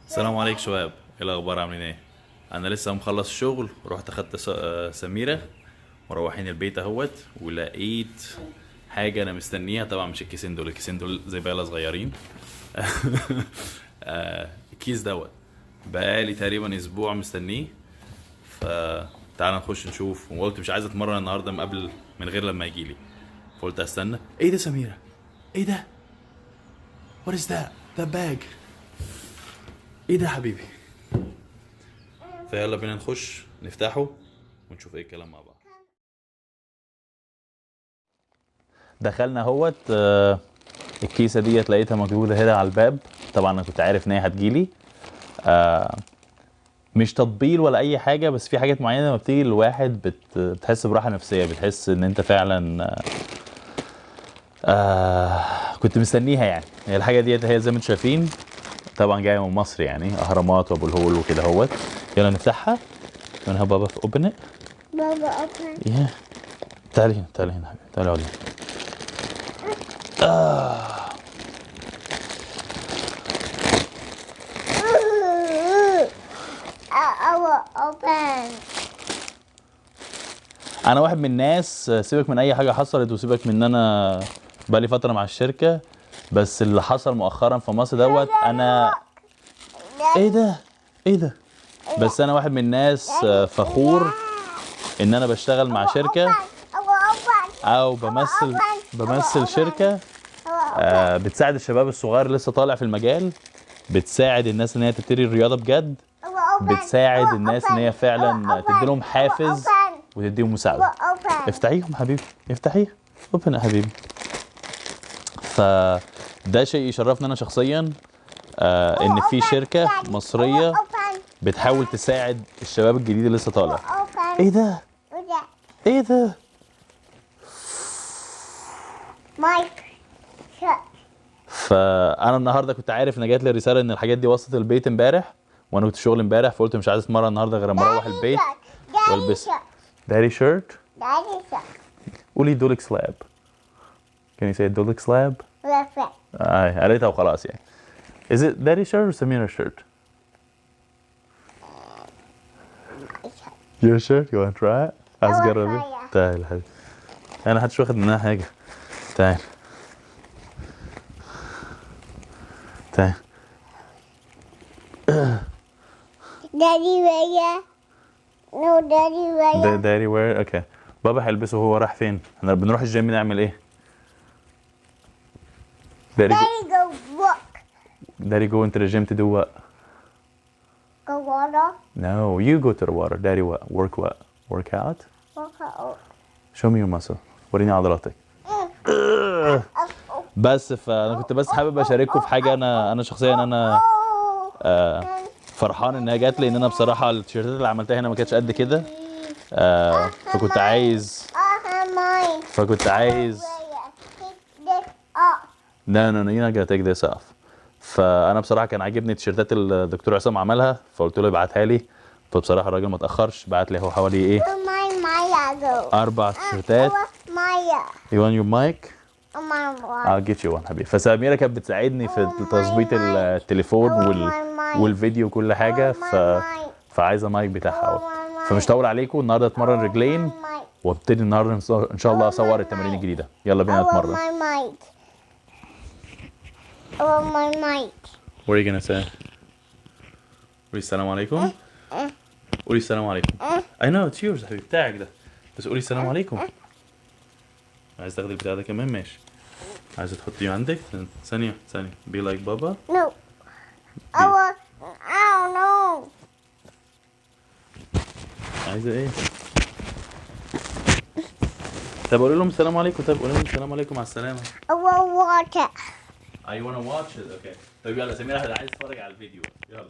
السلام عليكم شباب، ايه الاخبار؟ عاملين ايه؟ انا لسه مخلص الشغل ورحت اخدت سميره مروحين البيت اهوت، ولقيت حاجه انا مستنيها. طبعا مش الكيسين دول، الكيسين دول زي بقى صغيرين. الكيس دوت بقالي تقريبا اسبوع مستنيه. فتعال نخش نشوف، وقلت مش عايز اتمرن النهارده من غير لما يجيلي، فقلت استنى. ايه ده سميره؟ ايه ده؟ What is that? That bag. ايه ده يا حبيبي؟ فيلا بينا نخش نفتحه ونشوف ايه الكلام مع بعض. دخلنا اهوت. الكيسه ديت لقيتها موجوده هنا على الباب. طبعا انا كنت عارف ان هي هتجيلي. مش تطبيل ولا اي حاجه، بس في حاجات معينه لما بتيجي للواحد بتحس براحه نفسيه، بتحس ان انت فعلا كنت مستنيها. يعني هي الحاجه ديت هي زي ما انتم شايفين، طبعا جايه من مصر، يعني اهرامات وابو الهول وكده اهوت. يلا نفتحها. من هنا بابا اوبن ات. بابا اوبن. ياه، تعالي هنا تعالي هنا حبيبي، تعالي اقعدي هنا. اوبن. انا واحد من الناس، سيبك من اي حاجه حصلت وسيبك من ان انا بقالي فتره مع الشركه، بس اللي حصل مؤخرا في مصر دوت انا ايه ده؟ ايه ده؟ بس انا واحد من الناس فخور ان انا بشتغل مع شركه او بمثل شركه بتساعد الشباب الصغير لسه طالع في المجال، بتساعد الناس ان هي تبتدي الرياضه بجد، بتساعد الناس ان هي فعلا تديلهم حافز وتديهم مساعده. افتحيهم حبيبي، افتحيها. اوبن يا حبيبي. فده شيء يشرفني انا شخصيا، ان في شركه مصريه بتحاول تساعد الشباب الجديد اللي لسه طالع. ايه ده؟ ايه ده؟ مايك. فانا النهارده كنت عارف ان جات لي رساله ان الحاجات دي وصلت البيت امبارح، وانا كنت شغل امبارح، فقلت مش عايز اتمرن النهارده غير لما اروح البيت والبس. داري شيرت. قولي دولك سلاب. Can you say دولك سلاب؟ قريتها وخلاص يعني. Is it daddy shirt or Samira shirt? Your shirt? You want to try it? عايز تجربي؟ تعال يا حبيبي. انا محدش واخد منها حاجه. تعال تعال. Daddy wear. No, Daddy wear. داري وير. اوكي. بابا هيلبسه وهو راح فين؟ احنا بنروح الجيم نعمل ايه؟ داري Daddy go walk. Daddy go into the gym to do what? Go water. No, you go to the water. Daddy what? Work what? Work out? Walk out. Show me your muscle. وريني عضلاتك. بس فانا كنت بس حابب اشارككم في حاجه انا شخصيا انا فرحان انها جات لي، ان انا بصراحه التيشيرتات اللي عملتها هنا ما كانتش قد كده. فكنت عايز لا you're not gonna take this off. فانا بصراحه كان عاجبني التيشيرتات اللي الدكتور عصام عملها، فقلت له يبعتها لي. فبصراحه الراجل ما اتاخرش، بعت لي هو حوالي ايه 4 تيشيرتات. You want your mic? I'll get you one حبيبي. فسميرة كانت بتساعدني في تظبيط التليفون والفيديو وكل حاجه، فعايزه مايك بتاعها. فمش هطول عليكم، النهارده اتمرن رجلين وابتدي النهارده ان شاء الله اصور التمارين الجديده. يلا بينا نتمرن. My mic. What are you gonna say? قولي السلام عليكم. قولي السلام عليكم. I know it's yours يا حبيبي، بتاعك ده، بس قولي السلام عليكم. عايز تاخدي البتاع ده كمان؟ ماشي. عايزة تحطيه عندك؟ ثانية. Be like بابا. No. I don't know. عايزة ايه؟ طب قولي لهم السلام عليكم. طب قولي لهم السلام عليكم، مع السلامة. I want water. I wanna watch it. Okay. طيب يلا سميرة عايز تتفرج على الفيديو. يلا.